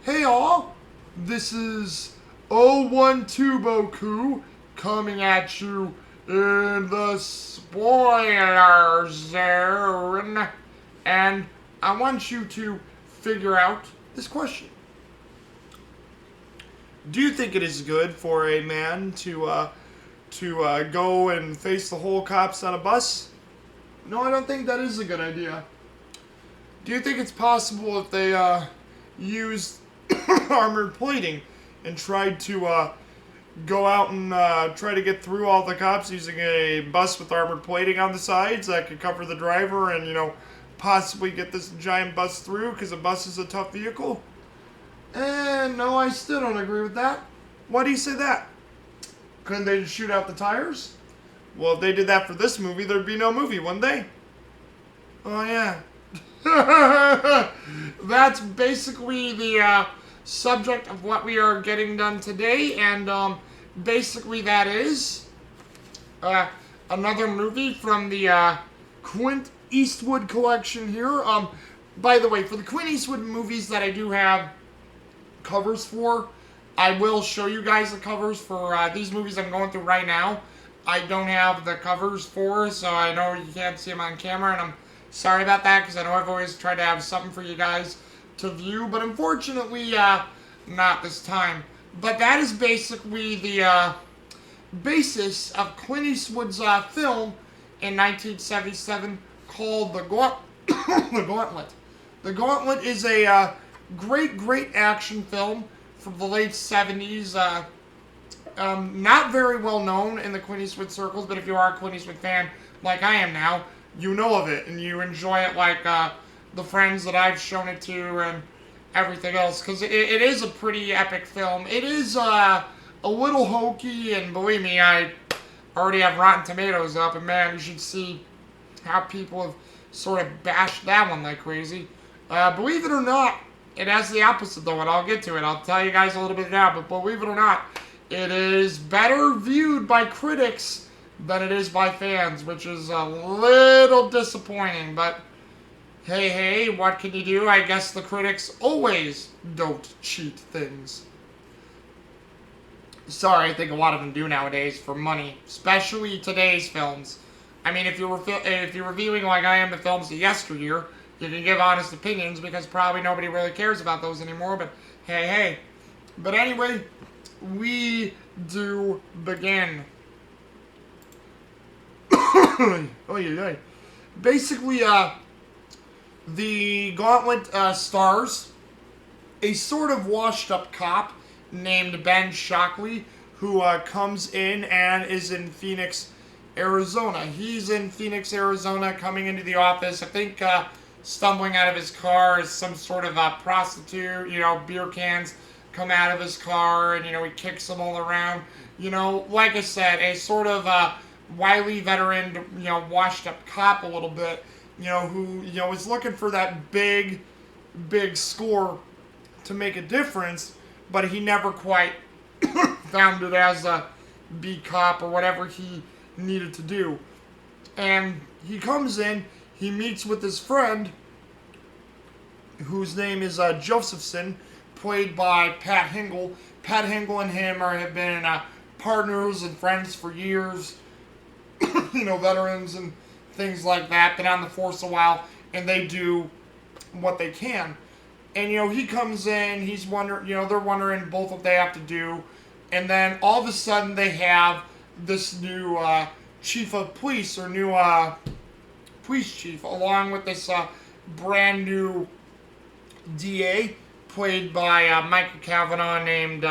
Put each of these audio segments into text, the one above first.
Hey all, this is 012Boku coming at you in the spoiler zone, and I want you to figure out this question. Do you think it is good for a man to go and face the whole cops on a bus? No, I don't think that is a good idea. Do you think it's possible if they used armored plating and tried to go out and try to get through all the cops using a bus with armored plating on the sides that could cover the driver and, possibly get this giant bus through because a bus is a tough vehicle? And no, I still don't agree with that. Why do you say that? Couldn't they just shoot out the tires? Well, if they did that for this movie, there'd be no movie, wouldn't they? Oh, yeah. That's basically the subject of what we are getting done today, and basically that is another movie from the Clint Eastwood collection here. By the way, for the Clint Eastwood movies that I do have covers for, I will show you guys the covers for these movies I'm going through right now. I don't have the covers for, so I know you can't see them on camera, and I'm sorry about that, because I know I've always tried to have something for you guys to view, but unfortunately, not this time. But that is basically the basis of Clint Eastwood's film in 1977 called The Gauntlet. The Gauntlet is a great action film from the late 70s. Not very well known in the Clint Eastwood circles, but if you are a Clint Eastwood fan like I am now, you know of it, and you enjoy it like the friends that I've shown it to and everything else, because it is a pretty epic film. It is a little hokey, and believe me, I already have Rotten Tomatoes up, and man, you should see how people have sort of bashed that one like crazy. Believe it or not, it has the opposite though, and I'll get to it. I'll tell you guys a little bit now, but believe it or not, it is better viewed by critics than it is by fans, which is a little disappointing, but hey, what can you do? I guess the critics always don't cheat things. Sorry, I think a lot of them do nowadays for money, especially today's films. I mean, if you're reviewing like I am the films of yesteryear, you can give honest opinions because probably nobody really cares about those anymore, but hey. But anyway, we do begin. Basically, the Gauntlet stars a sort of washed-up cop named Ben Shockley, who comes in and is in Pheonix, Arizona. He's in Pheonix, Arizona, coming into the office. I think stumbling out of his car is some sort of prostitute. Beer cans come out of his car, and he kicks them all around. Like I said, a sort of wily veteran, washed-up cop a little bit. Who is looking for that big score to make a difference, but he never quite found it as a B cop or whatever he needed to do. And he comes in, he meets with his friend, whose name is Josephson, played by Pat Hingle. Pat Hingle and him have been partners and friends for years, veterans and things like that, been on the force a while, and they do what they can. And, he comes in, he's wondering, they're wondering both what they have to do, and then all of a sudden they have this new chief of police, or new police chief, along with this brand new DA, played by Michael Cavanaugh, named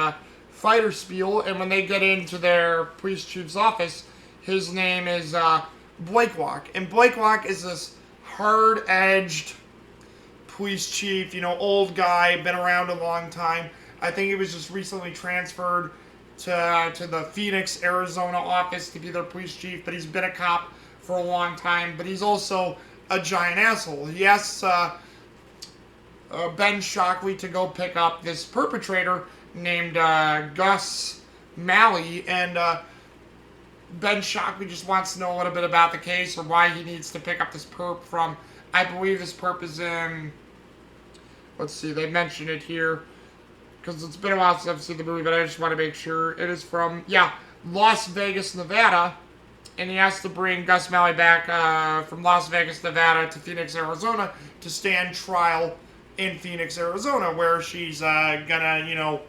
Fighter Spiel, and when they get into their police chief's office, his name is Blake Locke. And Blake Locke is this hard-edged police chief, old guy, been around a long time. I think he was just recently transferred to the Pheonix, Arizona office to be their police chief, but he's been a cop for a long time, but he's also a giant asshole. He asks Ben Shockley to go pick up this perpetrator named Gus Malley, and Ben Shockley just wants to know a little bit about the case or why he needs to pick up this perp from, I believe this perp is in, let's see, they mention it here, because it's been a while since I've seen the movie, but I just want to make sure. It is from, Las Vegas, Nevada. And he has to bring Gus Malley back from Las Vegas, Nevada to Pheonix, Arizona to stand trial in Pheonix, Arizona, where she's gonna,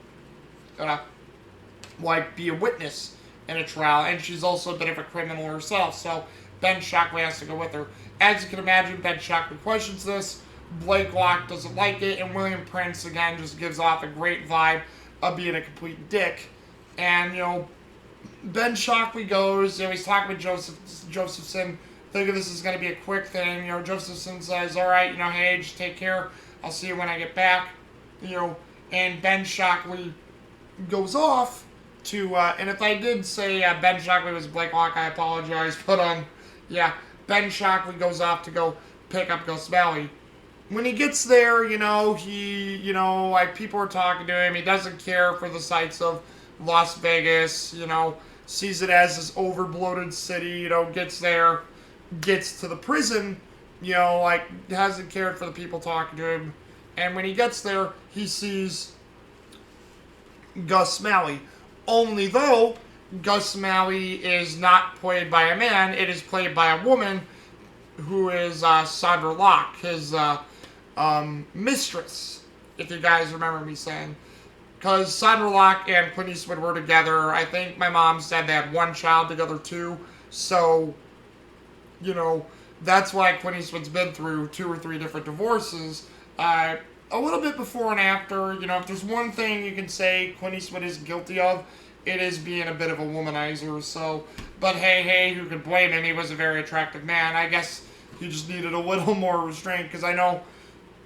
be a witness in a trial. And she's also a bit of a criminal herself, so Ben Shockley has to go with her. As you can imagine, Ben Shockley questions this. Blake Locke doesn't like it, and William Prince, again, just gives off a great vibe of being a complete dick. And, Ben Shockley goes, he's talking with Josephson, thinking this is going to be a quick thing. Josephson says, all right, hey, just take care. I'll see you when I get back. And Ben Shockley goes off to, and if I did say Ben Shockley was Blake Locke, I apologize. But, Ben Shockley goes off to go pick up Gus Malley. When he gets there, people are talking to him. He doesn't care for the sights of Las Vegas, sees it as this overbloated city, gets there, gets to the prison, hasn't cared for the people talking to him. And when he gets there, he sees Gus Malley. Only though, Gus Malley is not played by a man, it is played by a woman who is Sondra Locke, his mistress, if you guys remember me saying. Because Sondra Locke and Clint Eastwood were together. I think my mom said they had one child together too. So, that's why Clint Eastwood's been through 2 or 3 different divorces. A little bit before and after, if there's one thing you can say Clint Eastwood is guilty of, it is being a bit of a womanizer. So, but hey, who could blame him? He was a very attractive man. I guess he just needed a little more restraint, because I know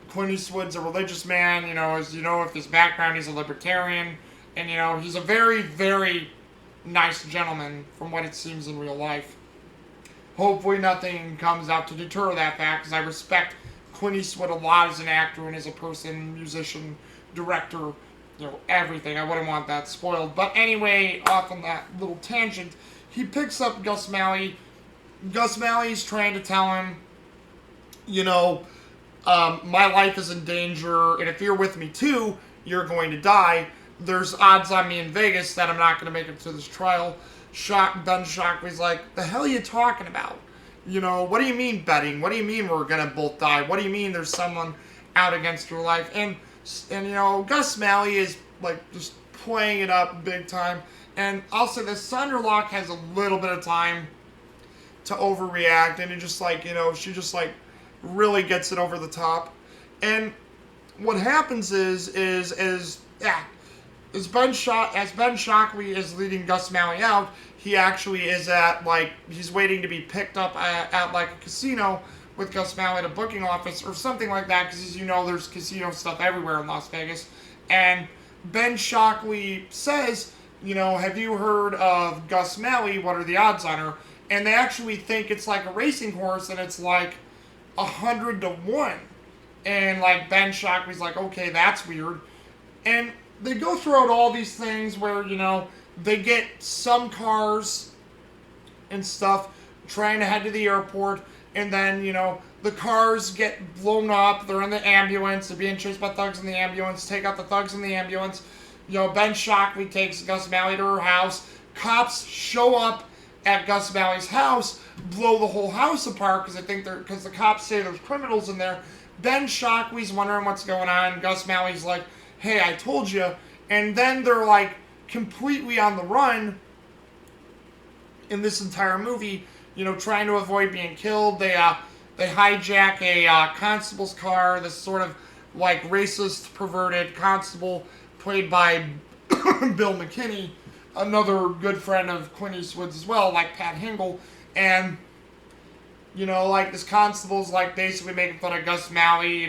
Clint Eastwood's a religious man, with his background, he's a libertarian, and, he's a very, very nice gentleman from what it seems in real life. Hopefully nothing comes out to deter that fact, because I respect Clint Eastwood a lot as an actor and as a person, musician, director, everything. I wouldn't want that spoiled. But anyway, off on that little tangent, he picks up Gus Malley. Gus Malley's trying to tell him, my life is in danger, and if you're with me too, you're going to die. There's odds on me in Vegas that I'm not going to make it to this trial. Ben Shockley's like, the hell are you talking about? What do you mean betting? What do you mean we're going to both die? What do you mean there's someone out against your life? And Gus Malley is, just playing it up big time. And I'll say this, Sondra Locke has a little bit of time to overreact, and she just, really gets it over the top. And what happens is Ben Shockley is leading Gus Malley out, he actually is at, he's waiting to be picked up at a casino with Gus Malley at a booking office or something like that, because as you know, there's casino stuff everywhere in Las Vegas. And Ben Shockley says, have you heard of Gus Malley? What are the odds on her? And they actually think it's like a racing horse, and it's 100 to 1. And Ben Shockley's like, okay, that's weird. And they go throughout all these things where, they get some cars and stuff trying to head to the airport, and then, the cars get blown up, they're in the ambulance, they're being chased by thugs in the ambulance, take out the thugs in the ambulance. Ben Shockley takes Gus Malley to her house, cops show up at Gus Malley's house, blow the whole house apart, because the cops say there's criminals in there. Ben Shockley's wondering what's going on, Gus Malley's like, hey, I told you, and then they're completely on the run in this entire movie, trying to avoid being killed. They hijack a constable's car, this sort of racist, perverted constable played by Bill McKinney, another good friend of Clint Eastwood's as well, Pat Hingle. And this constable's basically making fun of Gus Malley.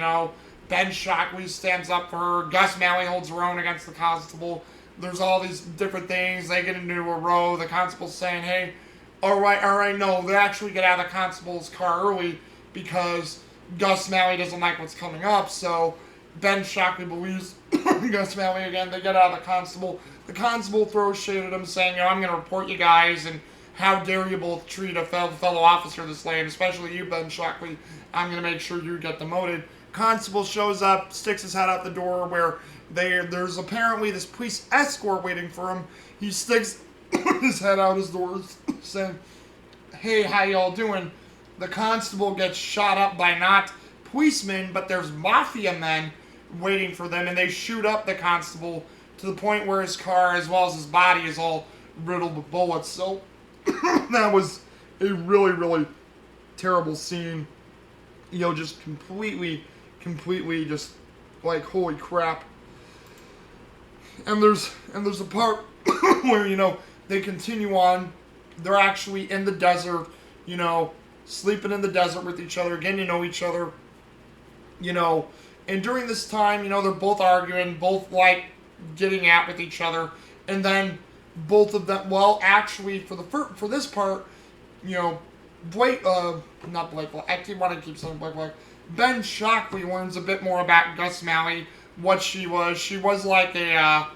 Ben Shockley stands up for her, Gus Malley holds her own against the constable. There's all these different things. They get into a row. The constable's saying, hey, all right, no. They actually get out of the constable's car early because Gus Malley doesn't like what's coming up. So Ben Shockley believes Gus Malley again. They get out of the constable. The constable throws shade at him saying, I'm going to report you guys, and how dare you both treat a fellow officer this way, and especially you, Ben Shockley. I'm going to make sure you get demoted. Constable shows up, sticks his head out the door where There's apparently this police escort waiting for him. He sticks his head out his door saying, "Hey, how y'all doing?" The constable gets shot up by not policemen, but there's mafia men waiting for them, and they shoot up the constable to the point where his car, as well as his body, is all riddled with bullets. So that was a really, really terrible scene. Just completely just like, holy crap. And there's a part where, they continue on. They're actually in the desert, sleeping in the desert with each other, getting to know each other, and during this time, they're both arguing, both like getting at with each other, and then both of them, well, actually, for this part, Blake, not Blake, I want to keep saying Blake, Ben Shockley learns a bit more about Gus Malley, what she was. She was like a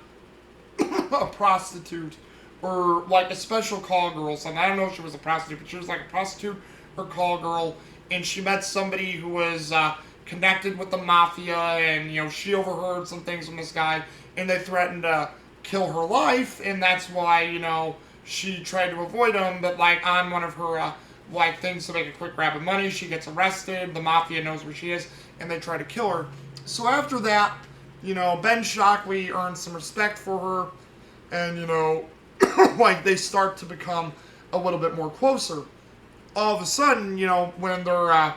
prostitute, or like a special call girl or something. I don't know if she was a prostitute, but she was like a prostitute or call girl, and she met somebody who was connected with the mafia, and she overheard some things from this guy, and they threatened to kill her life, and that's why she tried to avoid him. But like on one of her things to make a quick grab of money, she gets arrested. The mafia knows where she is, and they try to kill her. So after that, Ben Shockley earns some respect for her, and they start to become a little bit more closer. All of a sudden, when they're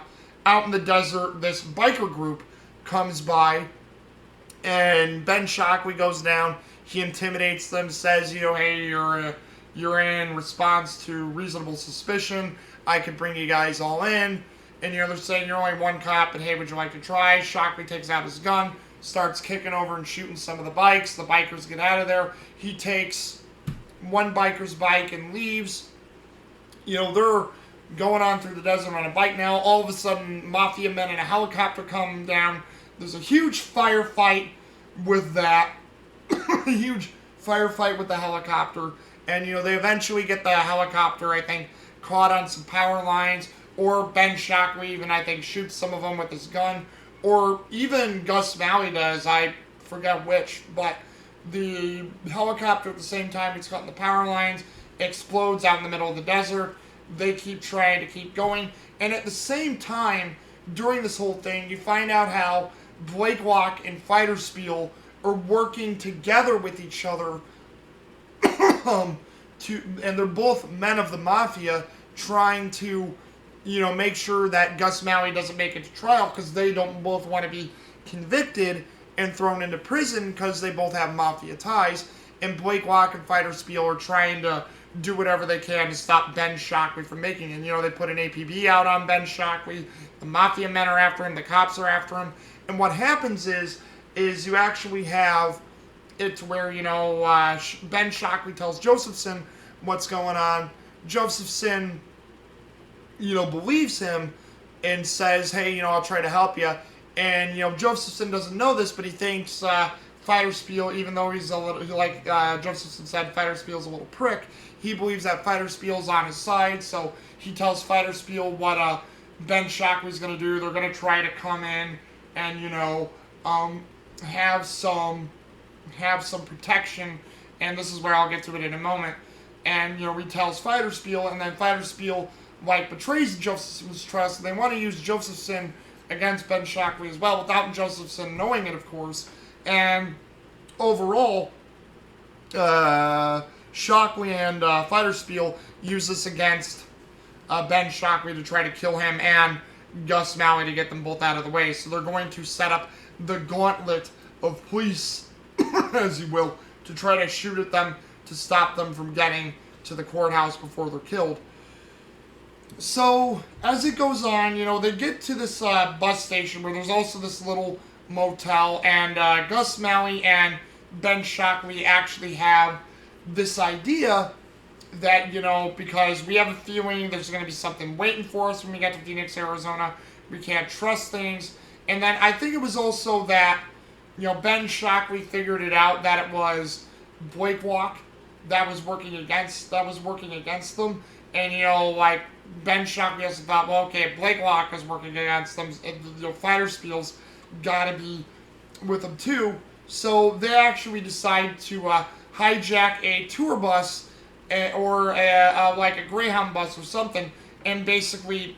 out in the desert, this biker group comes by, and Ben Shockley goes down. He intimidates them, says, hey, you're in response to reasonable suspicion. I could bring you guys all in. And, they're saying you're only one cop, and hey, would you like to try? Shockley takes out his gun, starts kicking over and shooting some of the bikes. The bikers get out of there. He takes one biker's bike and leaves. They're going on through the desert on a bike now. All of a sudden, mafia men in a helicopter come down. There's a huge firefight with that. A huge firefight with the helicopter. And, they eventually get the helicopter, I think, caught on some power lines. Or Ben Shockley even, I think, shoots some of them with his gun. Or even Gus Malley does. I forget which. But the helicopter at the same time it's caught in the power lines explodes out in the middle of the desert. They keep trying to keep going. And at the same time, during this whole thing, you find out how Blake Locke and Fighter Spiel are working together with each other. And they're both men of the mafia trying to, make sure that Gus Malley doesn't make it to trial, because they don't both want to be convicted and thrown into prison because they both have mafia ties. And Blake Locke and Fighter Spiel are trying to do whatever they can to stop Ben Shockley from making it. They put an APB out on Ben Shockley. The mafia men are after him. The cops are after him. And what happens is you actually have it where, Ben Shockley tells Josephson what's going on. Josephson, believes him and says, hey, I'll try to help you. And, Josephson doesn't know this, but he thinks Fighter Spiel, even though he's a little, like Josephson said, Fighter Spiel's a little prick, he believes that Fighter Spiel's on his side, so he tells Fighter Spiel what Ben Shockley's going to do. They're going to try to come in and, have some protection, and this is where I'll get to it in a moment. And, he tells Fighter Spiel, and then Fighter Spiel, betrays Josephson's trust, and they want to use Josephson against Ben Shockley as well, without Josephson knowing it, of course. And overall, Shockley and Fighter Spiel use this against Ben Shockley to try to kill him and Gus Malley to get them both out of the way. So they're going to set up the gauntlet of police, as you will, to try to shoot at them to stop them from getting to the courthouse before they're killed. So, as it goes on, they get to this bus station where there's also this little motel, and Gus Malley and Ben Shockley actually have this idea that, because we have a feeling there's going to be something waiting for us when we get to Pheonix, Arizona. We can't trust things. And then I think it was also that, Ben Shockley figured it out that it was Blake Locke that was working against them. And, Ben Shockley also thought, well, okay, if Blake Locke is working against them, Fighter Spiel's got to be with them too. So they actually decide to hijack a tour bus or like a Greyhound bus or something, and basically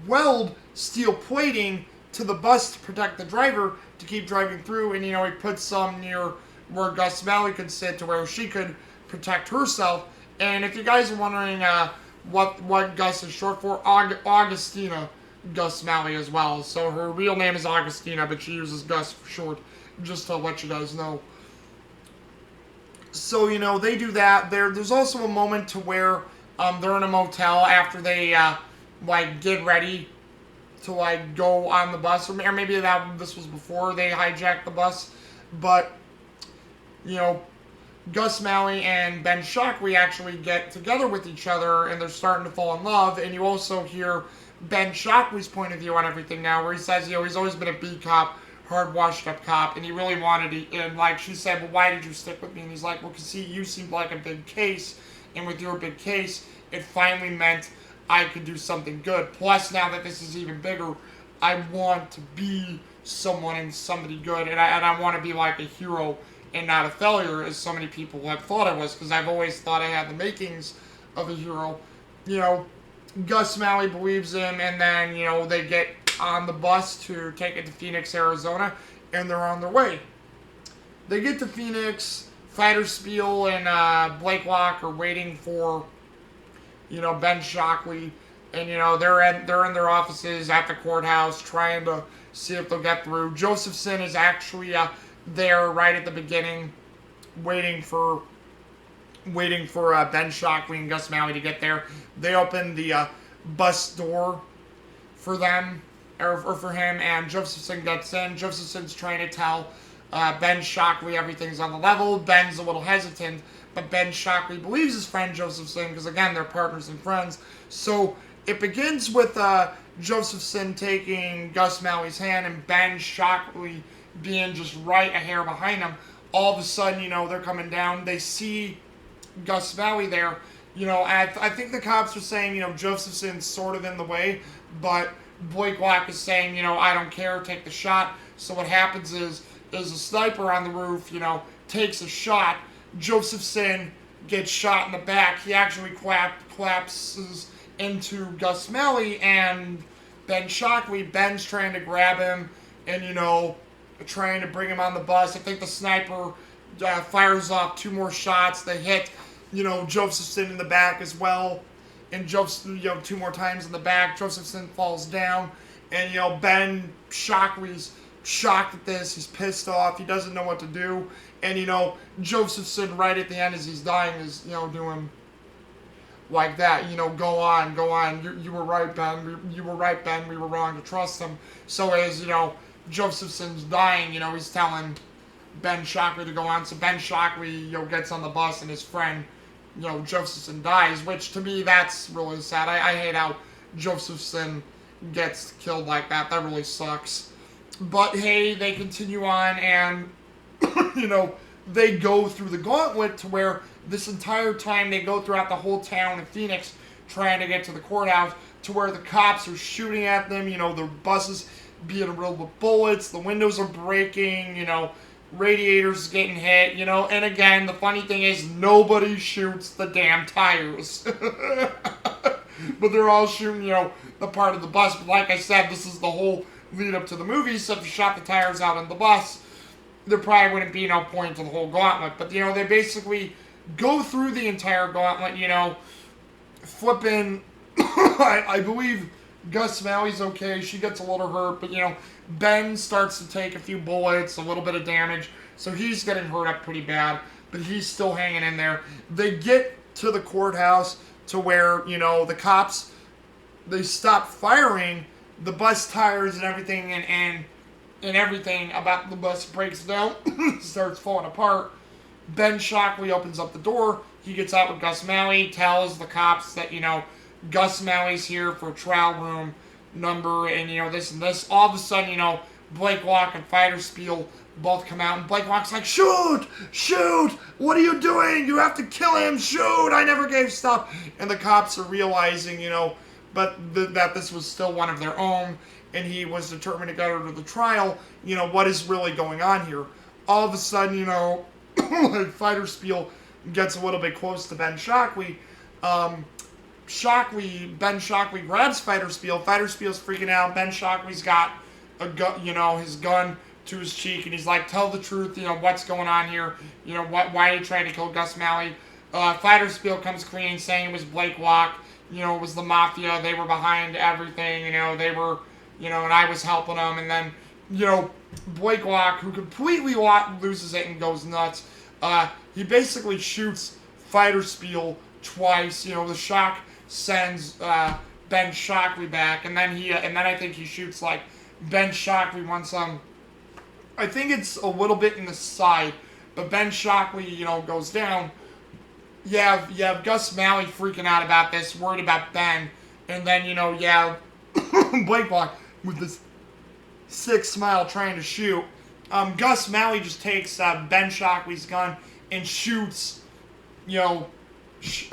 weld steel plating to the bus to protect the driver to keep driving through. And he puts some near where Gus Malley could sit to where she could protect herself. And if you guys are wondering what Gus is short for, Augustina Gus Malley as well. So her real name is Augustina, but she uses Gus for short, just to let you guys know. So, they do that. There's also a moment to where they're in a motel after they, get ready to, go on the bus. Or maybe this was before they hijacked the bus. But, Gus Malley and Ben Shockley actually get together with each other, and they're starting to fall in love. And you also hear Ben Shockley's point of view on everything now, where he says, he's always been a B cop, hard washed up cop, and he really wanted it. And she said, well, why did you stick with me? And he's like, well, because you seemed like a big case, and with your big case, it finally meant I could do something good. Plus, now that this is even bigger, I want to be someone and somebody good, and I want to be like a hero and not a failure, as so many people have thought I was, because I've always thought I had the makings of a hero. Gus Malley believes him, and then, they get on the bus to take it to Pheonix, Arizona, and they're on their way. They get to Pheonix, Fighter Spiel and Blake Locke are waiting for, Ben Shockley, and, they're in their offices at the courthouse trying to see if they'll get through. Josephson is actually there right at the beginning, waiting for Ben Shockley and Gus Malley to get there. They open the bus door for them, or for him, and Josephson gets in. Josephson's trying to tell Ben Shockley everything's on the level. Ben's a little hesitant, but Ben Shockley believes his friend Josephson, because again, they're partners and friends. So it begins with Josephson taking Gus Malley's hand and Ben Shockley being just right a hair behind him. All of a sudden, they're coming down. They see Gus Malley there. I think the cops are saying, Josephson's sort of in the way, but Blake Locke is saying, I don't care, take the shot. So what happens is a sniper on the roof, takes a shot. Josephson gets shot in the back. He actually collapses into Gus Malley and Ben Shockley. Ben's trying to grab him and, trying to bring him on the bus. I think the sniper fires off 2 more shots. They hit, Josephson in the back as well. And Josephson, 2 more times in the back. Josephson falls down. And, Ben Shockley's shocked at this. He's pissed off. He doesn't know what to do. And, Josephson, right at the end as he's dying, is, doing like that. Go on. You were right, Ben. You were right, Ben. We were wrong to trust him. So as, Josephson's dying, he's telling Ben Shockley to go on. So Ben Shockley, gets on the bus and his friend, Josephson dies, which to me, that's really sad. I hate how Josephson gets killed like that. That really sucks. But hey, they continue on and, they go through the gauntlet to where this entire time they go throughout the whole town of Pheonix trying to get to the courthouse, to where the cops are shooting at them, the buses being riddled with bullets, the windows are breaking, radiators getting hit, and again, the funny thing is nobody shoots the damn tires. But they're all shooting, the part of the bus. But like I said, this is the whole lead up to the movie, so if you shot the tires out on the bus, there probably wouldn't be no point to the whole gauntlet. But, they basically go through the entire gauntlet, flipping, I believe Gus Malley's okay, she gets a little hurt, but, Ben starts to take a few bullets, a little bit of damage, so he's getting hurt up pretty bad, but he's still hanging in there. They get to the courthouse to where, the cops, they stop firing, the bus tires and everything, and everything about the bus breaks down, starts falling apart. Ben Shockley opens up the door, he gets out with Gus Malley, tells the cops that, Gus Malley's here for a trial room number, and, this and this. All of a sudden, Blake Locke and Fighter Spiel both come out, and Blake Locke's like, shoot! What are you doing? You have to kill him! Shoot! I never gave stuff! And the cops are realizing, that this was still one of their own, and he was determined to get her to the trial. What is really going on here? all of a sudden, like Fighter Spiel gets a little bit close to Ben Shockley. Ben Shockley grabs Fighter Spiel. Fighter Spiel's freaking out. Ben Shockley's got a gun, his gun to his cheek, and he's like, "Tell the truth. What's going on here? Why are you trying to kill Gus Malley?" Fighter Spiel comes clean, saying it was Blake Locke. It was the mafia. They were behind everything. They were, and I was helping them. And then, Blake Locke, who completely loses it and goes nuts, he basically shoots Fighter Spiel twice. The shock sends Ben Shockley back, and then I think he shoots like Ben Shockley once. I think it's a little bit in the side, but Ben Shockley, goes down. You have Gus Malley freaking out about this, worried about Ben, and then you have Blake Locke with this sick smile trying to shoot. Gus Malley just takes Ben Shockley's gun and shoots, Blake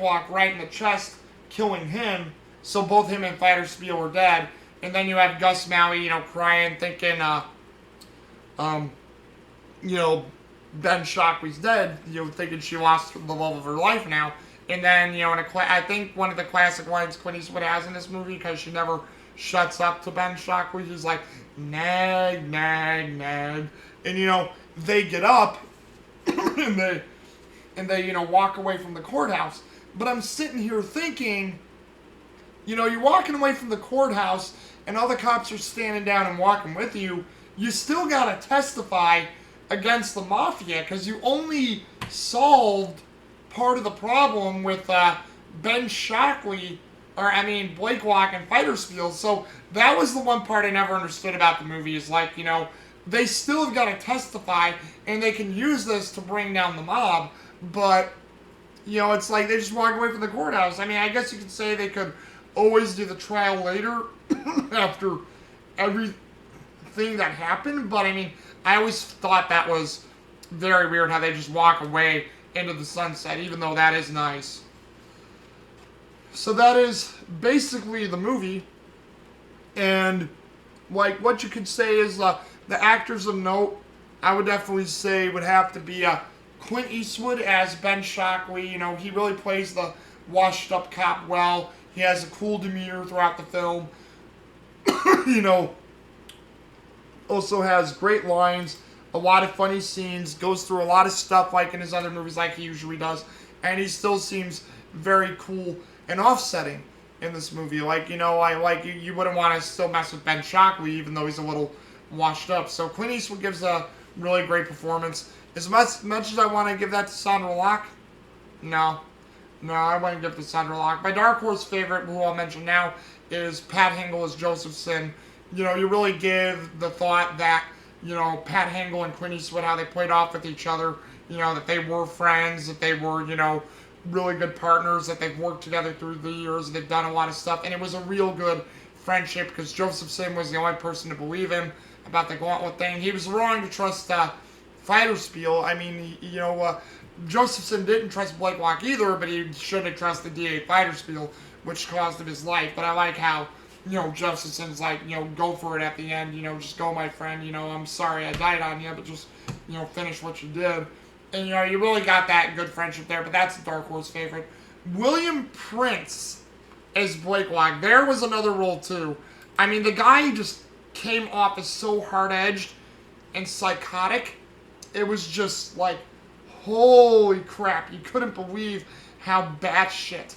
Locke right in the chest, killing him. So both him and Fighter Spiel are dead. And then you have Gus Malley, crying, thinking, Ben Shockley's dead, thinking she lost the love of her life now. And then, I think one of the classic lines Clint Eastwood has in this movie, because she never shuts up to Ben Shockley, he's like, nag, nag, nag. And, they get up, and they walk away from the courthouse. But I'm sitting here thinking, you're walking away from the courthouse, and all the cops are standing down and walking with you. You still gotta testify against the mafia, because you only solved part of the problem with Ben Shockley, Blake Locke and Fighter Spiel. So that was the one part I never understood about the movie, is like, they still have got to testify, and they can use this to bring down the mob, but, it's like they just walk away from the courthouse. I guess you could say they could always do the trial later after everything that happened, but I always thought that was very weird how they just walk away into the sunset, even though that is nice. So that is basically the movie, and like what you could say is the actors of note, I would definitely say would have to be Clint Eastwood as Ben Shockley. He really plays the washed up cop well. He has a cool demeanor throughout the film. Also has great lines, a lot of funny scenes, goes through a lot of stuff like in his other movies like he usually does, and he still seems very cool and offsetting in this movie. You wouldn't want to still mess with Ben Shockley even though he's a little washed up. So Clint Eastwood gives a really great performance. As much as I want to give that to Sondra Locke, no, I wouldn't give it to Sondra Locke. My dark horse favorite, who I'll mention now, is Pat Hingle as Josephson. You really give the thought that, Pat Hingle and Clint Eastwood, how they played off with each other, that they were friends, that they were, really good partners, that they've worked together through the years, they've done a lot of stuff, and it was a real good friendship, because Josephson was the only person to believe him about the Gauntlet thing. He was wrong to trust Fighter Spiel. Josephson didn't trust Blake Locke either, but he shouldn't have trusted DA Fighter Spiel, which cost him his life. But I like how, Josephson's like, go for it at the end, just go, my friend, I'm sorry I died on you, but just, finish what you did. And, you really got that good friendship there, but that's a dark horse favorite. William Prince as Blake Locke. There was another role, too. The guy just came off as so hard-edged and psychotic. It was just like, holy crap, you couldn't believe how batshit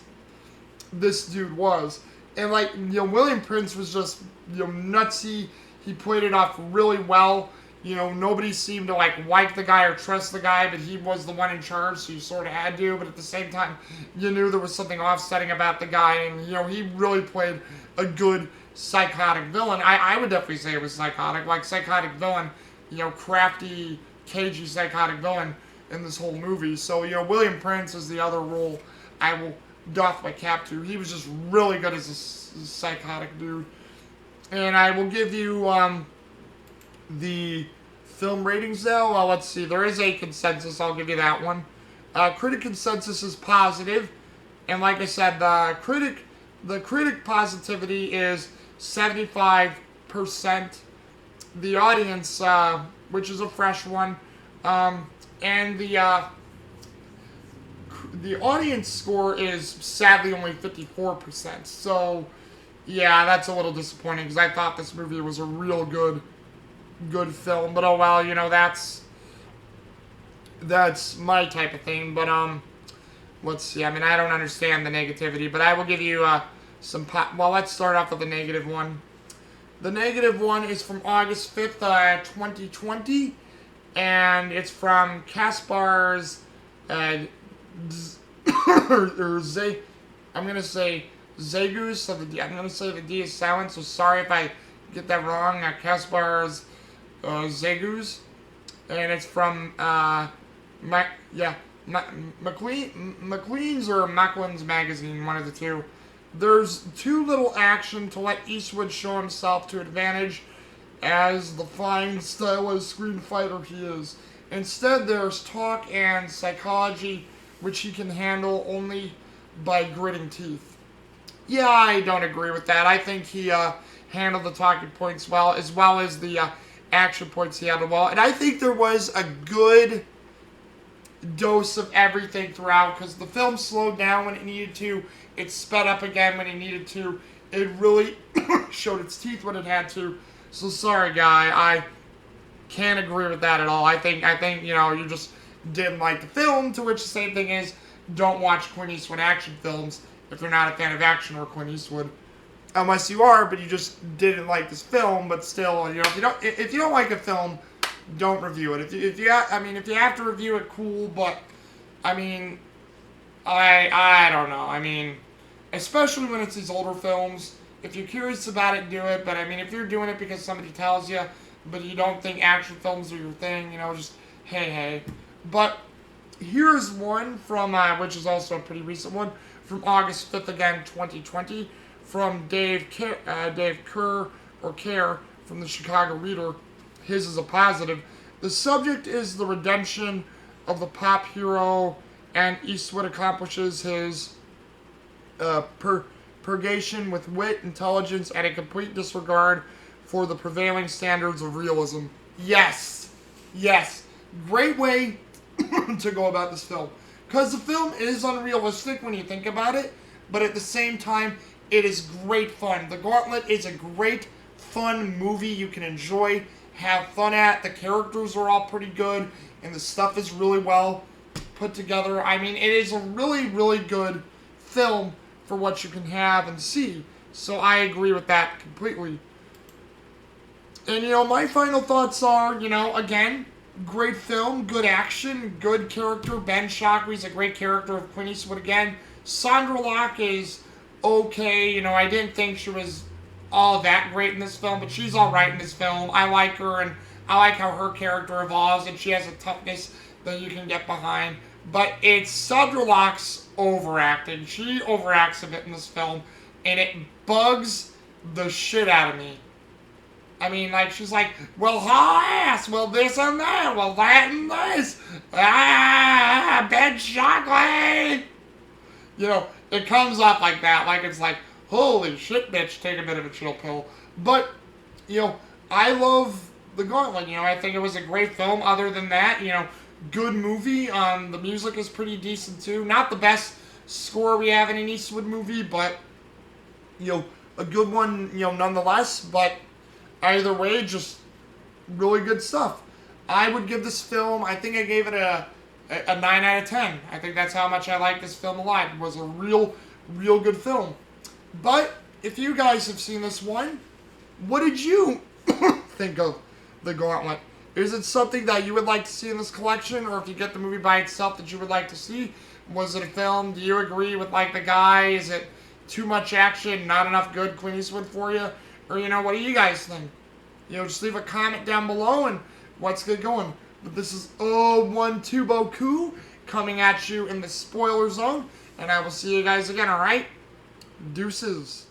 this dude was. And William Prince was just, nutsy. He played it off really well. Nobody seemed to like the guy or trust the guy, but he was the one in charge, so you sort of had to. But at the same time, you knew there was something offsetting about the guy, and he really played a good psychotic villain. I would definitely say it was psychotic, psychotic villain, crafty, cagey psychotic villain in this whole movie. So William Prince is the other role I will doff my cap to. He was just really good as a psychotic dude. And I will give you the film ratings though. Well, let's see. There is a consensus. I'll give you that one. Critic consensus is positive, and like I said, the critic positivity is 75%, the audience, which is a fresh one, and the audience score is sadly only 54%. So, yeah, that's a little disappointing because I thought this movie was a real good film. But oh well, you know, that's my type of thing. But let's see. I mean, I don't understand the negativity, but I will give you some. Well, let's start off with the negative one. The negative one is from August 5th, 2020, and it's from Kaspar's. I'm gonna say Zegus, so I'm gonna say the D is silent, so sorry if I get that wrong. Kaspar's Zegus, and it's from McLean's or Macklин's magazine, one of the two. There's too little action to let Eastwood show himself to advantage as the fine, stylized screen fighter he is. Instead, there's talk and psychology which he can handle only by gritting teeth. Yeah, I don't agree with that. I think he handled the talking points well as the action points he handled well. And I think there was a good dose of everything throughout, because the film slowed down when it needed to. It sped up again when it needed to. It really showed its teeth when it had to. So sorry, guy. I can't agree with that at all. I think you know, you just didn't like the film, to which the same thing is, don't watch Clint Eastwood action films if you're not a fan of action or Clint Eastwood. Unless you are, but you just didn't like this film. But still, you know, if you don't like a film, don't review it. If you have to review it, cool. But I mean, I don't know. I mean, especially when it's these older films. If you're curious about it, do it. But I mean, if you're doing it because somebody tells you, but you don't think action films are your thing, you know, just hey. But here's one from, which is also a pretty recent one, from August 5th again, 2020, from Dave Kerr from the Chicago Reader. His is a positive. The subject is the redemption of the pop hero, and Eastwood accomplishes his purgation with wit, intelligence, and a complete disregard for the prevailing standards of realism. Yes. Great way to go about this film. Because the film is unrealistic when you think about it, but at the same time, it is great fun. The Gauntlet is a great, fun movie you can enjoy, have fun at. The characters are all pretty good, and the stuff is really well put together. I mean, it is a really, really good film for what you can have and see. So I agree with that completely. And, you know, my final thoughts are, you know, again, great film, good action, good character. Ben Shocklee's a great character of Clint Eastwood again. Sondra Locke is okay. You know, I didn't think she was all that great in this film, but she's all right in this film. I like her, and I like how her character evolves, and she has a toughness that you can get behind. But it's Sondra Locke's overacting. She overacts a bit in this film, and it bugs the shit out of me. I mean, like, she's like, well, ass, well, this and that, well, that and this. Ben Shockley. You know, it comes off like that, like it's like, holy shit, bitch, take a bit of a chill pill. But, you know, I love The Gauntlet. You know, I think it was a great film. Other than that, you know, good movie. The music is pretty decent, too. Not the best score we have in an Eastwood movie, but, you know, a good one, you know, nonetheless. But either way, just really good stuff. I would give this film, I think I gave it a 9 out of 10. I think that's how much I like this film a lot. It was a real good film. But if you guys have seen this one, what did you think of The Gauntlet? Is it something that you would like to see in this collection, or if you get the movie by itself that you would like to see? Was it a film? Do you agree with, like, the guy? Is it too much action, not enough good Clint Eastwood for you? Or, you know, what do you guys think? You know, just leave a comment down below and let's get going. But this is 012Boku's coming at you in the spoiler zone. And I will see you guys again, alright? Deuces.